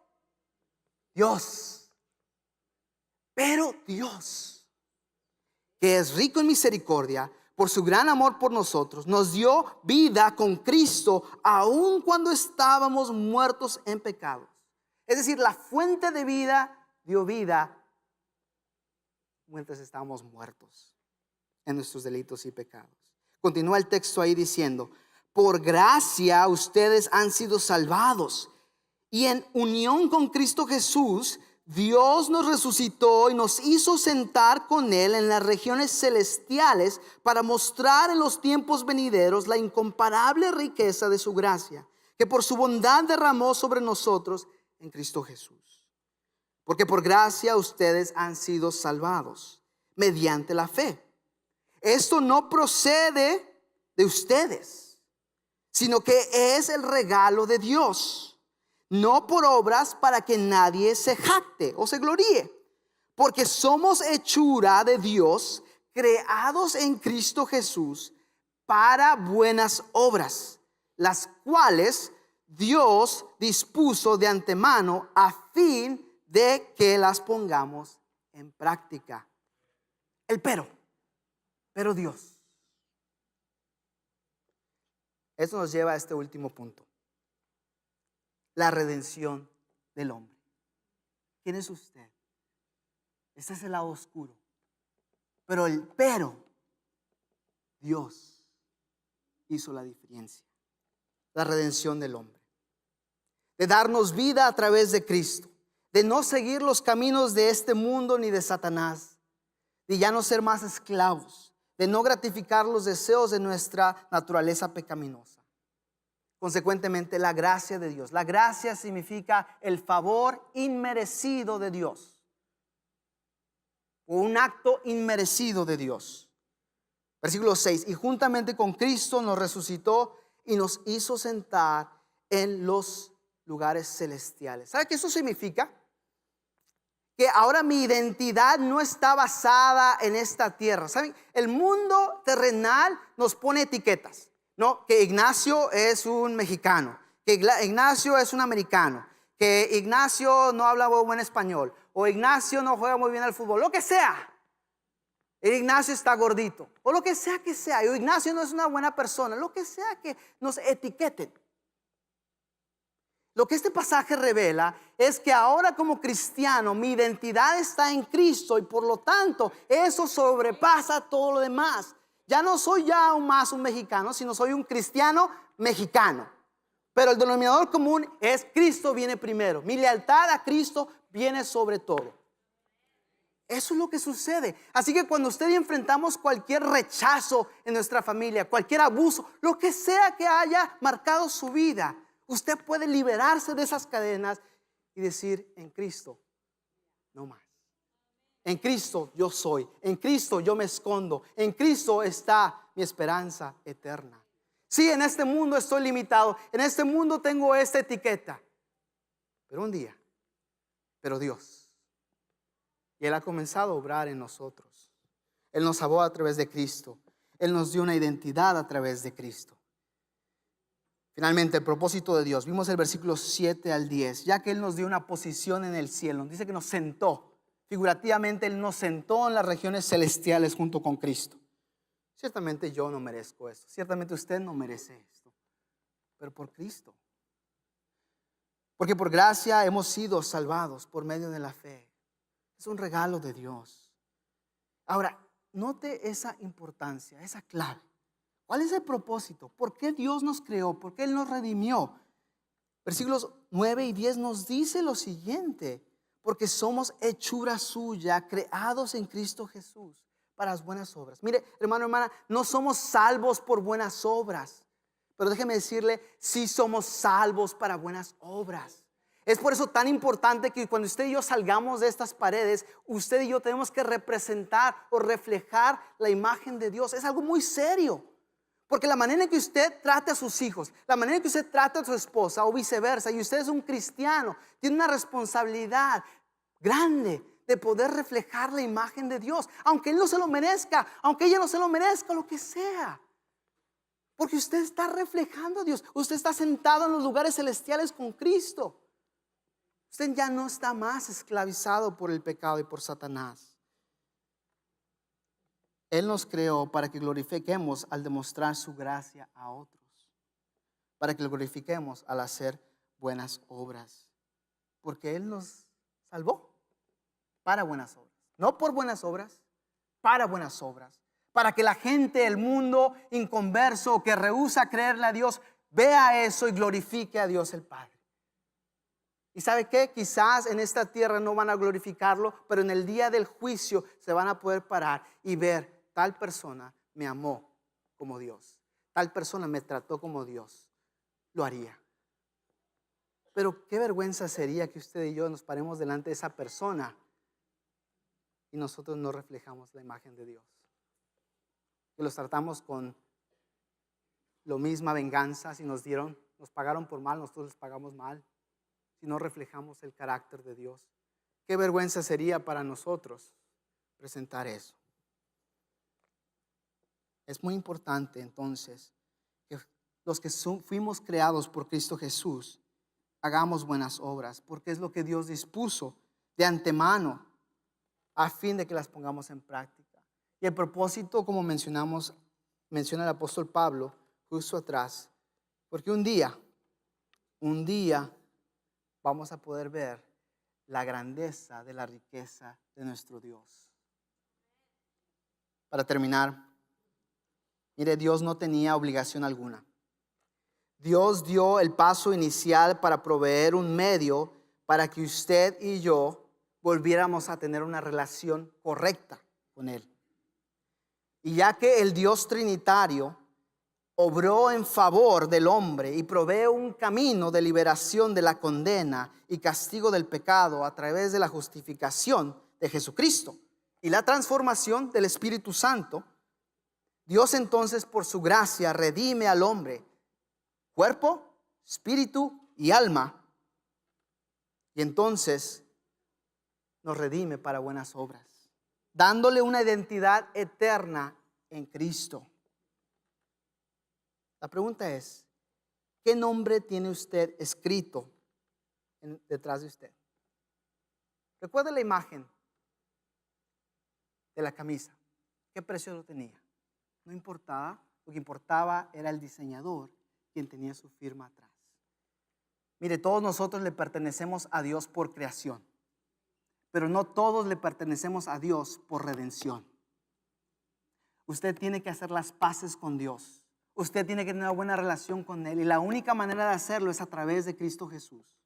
Dios, que es rico en misericordia, por su gran amor por nosotros, nos dio vida con Cristo, aun cuando estábamos muertos en pecados. Es decir, la fuente de vida dio vida mientras estábamos muertos en nuestros delitos y pecados. Continúa el texto ahí diciendo, por gracia ustedes han sido salvados, y en unión con Cristo Jesús, Dios nos resucitó y nos hizo sentar con Él en las regiones celestiales para mostrar en los tiempos venideros la incomparable riqueza de su gracia, que por su bondad derramó sobre nosotros en Cristo Jesús. Porque por gracia ustedes han sido salvados mediante la fe. Esto no procede de ustedes, sino que es el regalo de Dios. No por obras para que nadie se jacte o se gloríe, porque somos hechura de Dios, creados en Cristo Jesús para buenas obras, las cuales Dios dispuso de antemano a fin de que las pongamos en práctica. El pero Dios. Eso nos lleva a este último punto. La redención del hombre. ¿Quién es usted? Este es el lado oscuro. Pero Dios hizo la diferencia. La redención del hombre. De darnos vida a través de Cristo. De no seguir los caminos de este mundo ni de Satanás. De ya no ser más esclavos. De no gratificar los deseos de nuestra naturaleza pecaminosa. Consecuentemente, la gracia de Dios. La gracia significa el favor inmerecido de Dios. O un acto inmerecido de Dios. Versículo 6. Y juntamente con Cristo nos resucitó y nos hizo sentar en los lugares celestiales. ¿Sabe qué eso significa? Que ahora mi identidad no está basada en esta tierra. ¿Saben? El mundo terrenal nos pone etiquetas. No, que Ignacio es un mexicano, que Ignacio es un americano, que Ignacio no habla muy buen español, o Ignacio no juega muy bien al fútbol, lo que sea. Ignacio está gordito, o lo que sea, o Ignacio no es una buena persona, lo que sea que nos etiqueten. Lo que este pasaje revela es que ahora como cristiano mi identidad está en Cristo y por lo tanto eso sobrepasa todo lo demás. Ya no soy ya aún más un mexicano, sino soy un cristiano mexicano. Pero el denominador común es Cristo viene primero. Mi lealtad a Cristo viene sobre todo. Eso es lo que sucede. Así que cuando usted y yo enfrentamos cualquier rechazo en nuestra familia, cualquier abuso, lo que sea que haya marcado su vida, usted puede liberarse de esas cadenas y decir, en Cristo, no más. En Cristo yo soy, en Cristo yo me escondo, en Cristo está mi esperanza eterna. Sí, en este mundo estoy limitado, en este mundo tengo esta etiqueta, pero un día, pero Dios, y Él ha comenzado a obrar en nosotros. Él nos salvó a través de Cristo, Él nos dio una identidad a través de Cristo. Finalmente, el propósito de Dios. Vimos el versículo 7 al 10. Ya que Él nos dio una posición en el cielo. Nos dice que nos sentó. Figurativamente, Él nos sentó en las regiones celestiales junto con Cristo. Ciertamente yo no merezco esto. Ciertamente usted no merece esto. Pero por Cristo. Porque por gracia hemos sido salvados por medio de la fe. Es un regalo de Dios. Ahora, note esa importancia, esa clave. ¿Cuál es el propósito? ¿Por qué Dios nos creó? ¿Por qué Él nos redimió? Versículos 9 y 10 nos dice lo siguiente: porque somos hechura suya, creados en Cristo Jesús para las buenas obras. Mire, hermano, hermana, no somos salvos por buenas obras, pero déjeme decirle, sí somos salvos para buenas obras. Es por eso tan importante que cuando usted y yo salgamos de estas paredes, usted y yo tenemos que representar o reflejar la imagen de Dios. Es algo muy serio. Porque la manera en que usted trate a sus hijos, la manera en que usted trate a su esposa o viceversa, y usted es un cristiano, tiene una responsabilidad grande de poder reflejar la imagen de Dios, aunque Él no se lo merezca, aunque ella no se lo merezca, lo que sea. Porque usted está reflejando a Dios. Usted está sentado en los lugares celestiales con Cristo. Usted ya no está más esclavizado por el pecado y por Satanás. Él nos creó para que glorifiquemos al demostrar su gracia a otros, para que lo glorifiquemos al hacer buenas obras, porque Él nos salvó para buenas obras, no por buenas obras, para buenas obras, para que la gente, el mundo inconverso que rehúsa creerle a Dios, vea eso y glorifique a Dios el Padre. ¿Y sabe qué? Quizás en esta tierra no van a glorificarlo, pero en el día del juicio se van a poder parar y ver: tal persona me amó como Dios, tal persona me trató como Dios. Lo haría. Pero qué vergüenza sería que usted y yo nos paremos delante de esa persona y nosotros no reflejamos la imagen de Dios. Que los tratamos con la misma venganza. Si nos pagaron por mal, nosotros les pagamos mal. Si no reflejamos el carácter de Dios, qué vergüenza sería para nosotros presentar eso. Es muy importante entonces que los que fuimos creados por Cristo Jesús hagamos buenas obras, porque es lo que Dios dispuso de antemano a fin de que las pongamos en práctica. Y el propósito, como menciona el apóstol Pablo justo atrás, porque un día vamos a poder ver la grandeza de la riqueza de nuestro Dios. Para terminar, mire, Dios no tenía obligación alguna. Dios dio el paso inicial para proveer un medio para que usted y yo volviéramos a tener una relación correcta con Él. Y ya que el Dios trinitario obró en favor del hombre y provee un camino de liberación de la condena y castigo del pecado a través de la justificación de Jesucristo y la transformación del Espíritu Santo, Dios entonces por su gracia redime al hombre, cuerpo, espíritu y alma, y entonces nos redime para buenas obras, dándole una identidad eterna en Cristo. La pregunta es, ¿qué nombre tiene usted escrito detrás de usted? Recuerda la imagen de la camisa. ¿Qué precio lo tenía? No importaba, lo que importaba era el diseñador, quien tenía su firma atrás. Mire, todos nosotros le pertenecemos a Dios por creación, pero no todos le pertenecemos a Dios por redención. Usted tiene que hacer las paces con Dios. Usted tiene que tener una buena relación con Él, y la única manera de hacerlo es a través de Cristo Jesús.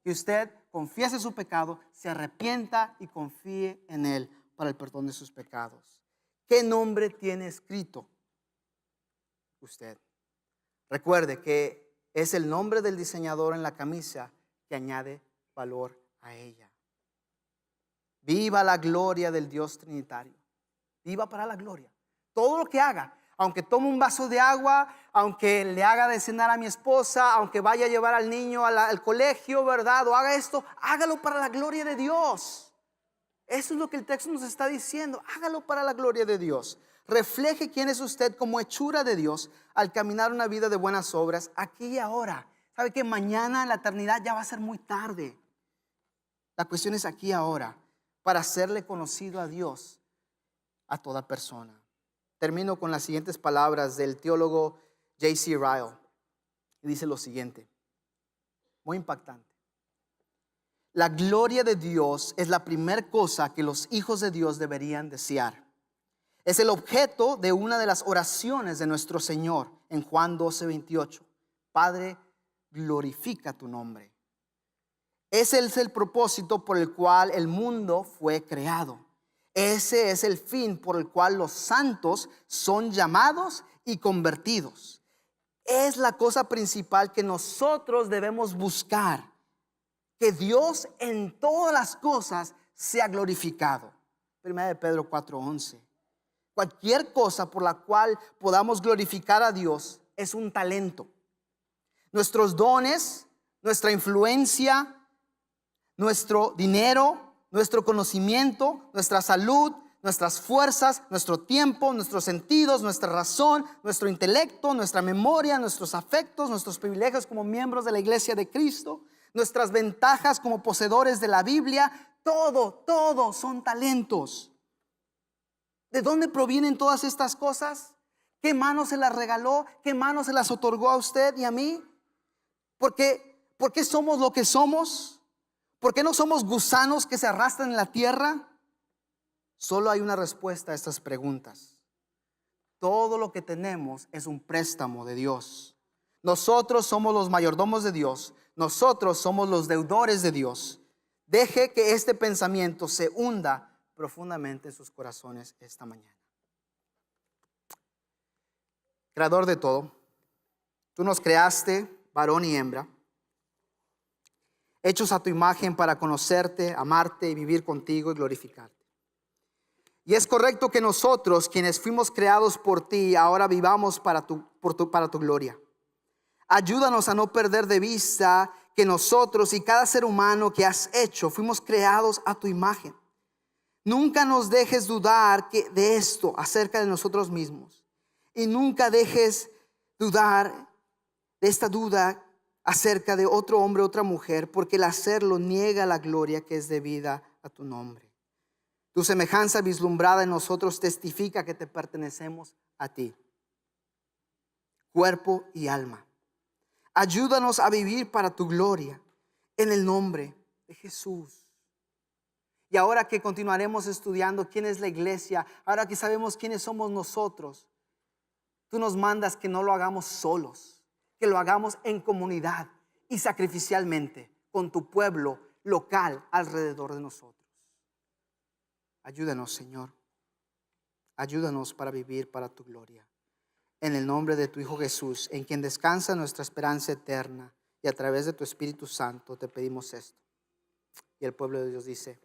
Que usted confiese su pecado, se arrepienta y confíe en Él para el perdón de sus pecados. ¿Qué nombre tiene escrito usted? Recuerde que es el nombre del diseñador en la camisa que añade valor a ella. Viva la gloria del Dios trinitario. Viva para la gloria. Todo lo que haga, aunque tome un vaso de agua, aunque le haga de cenar a mi esposa, aunque vaya a llevar al niño al colegio, ¿verdad? O haga esto, hágalo para la gloria de Dios. Eso es lo que el texto nos está diciendo. Hágalo para la gloria de Dios. refleje quién es usted como hechura de Dios al caminar una vida de buenas obras aquí y ahora. Sabe que mañana en la eternidad ya va a ser muy tarde. La cuestión es aquí y ahora, para hacerle conocido a Dios a toda persona. Termino con las siguientes palabras del teólogo J.C. Ryle. Y dice lo siguiente, muy impactante. La gloria de Dios es la primera cosa que los hijos de Dios deberían desear. Es el objeto de una de las oraciones de nuestro Señor en Juan 12:28. Padre, glorifica tu nombre. Ese es el propósito por el cual el mundo fue creado. Ese es el fin por el cual los santos son llamados y convertidos. Es la cosa principal que nosotros debemos buscar. Que Dios en todas las cosas sea glorificado. 1 de Pedro 4:11. Cualquier cosa por la cual podamos glorificar a Dios es un talento. Nuestros dones, nuestra influencia, nuestro dinero, nuestro conocimiento, nuestra salud, nuestras fuerzas, nuestro tiempo, nuestros sentidos, nuestra razón, nuestro intelecto, nuestra memoria, nuestros afectos, nuestros privilegios como miembros de la iglesia de Cristo, nuestras ventajas como poseedores de la Biblia, todo son talentos. ¿De dónde provienen todas estas cosas? ¿Qué mano se las regaló? ¿Qué mano se las otorgó a usted y a mí? ¿Por qué somos lo que somos? ¿Por qué no somos gusanos que se arrastran en la tierra? Solo hay una respuesta a estas preguntas. Todo lo que tenemos es un préstamo de Dios. Nosotros somos los mayordomos de Dios. Nosotros somos los deudores de Dios. Deje que este pensamiento se hunda profundamente en sus corazones esta mañana. Creador de todo, tú nos creaste, varón y hembra, hechos a tu imagen para conocerte, amarte y vivir contigo y glorificarte. Y es correcto que nosotros, quienes fuimos creados por ti, ahora vivamos para tu gloria. Ayúdanos a no perder de vista que nosotros y cada ser humano que has hecho fuimos creados a tu imagen. Nunca nos dejes dudar de esto acerca de nosotros mismos. Y nunca dejes dudar de esta duda acerca de otro hombre, otra mujer, porque el hacerlo niega la gloria que es debida a tu nombre. Tu semejanza vislumbrada en nosotros testifica que te pertenecemos a ti, cuerpo y alma. Ayúdanos a vivir para tu gloria en el nombre de Jesús. Y ahora que continuaremos estudiando quién es la iglesia, ahora que sabemos quiénes somos nosotros, tú nos mandas que no lo hagamos solos, que lo hagamos en comunidad y sacrificialmente con tu pueblo local alrededor de nosotros. Ayúdanos, Señor. Ayúdanos para vivir para tu gloria. En el nombre de tu Hijo Jesús, en quien descansa nuestra esperanza eterna, y a través de tu Espíritu Santo te pedimos esto. Y el pueblo de Dios dice: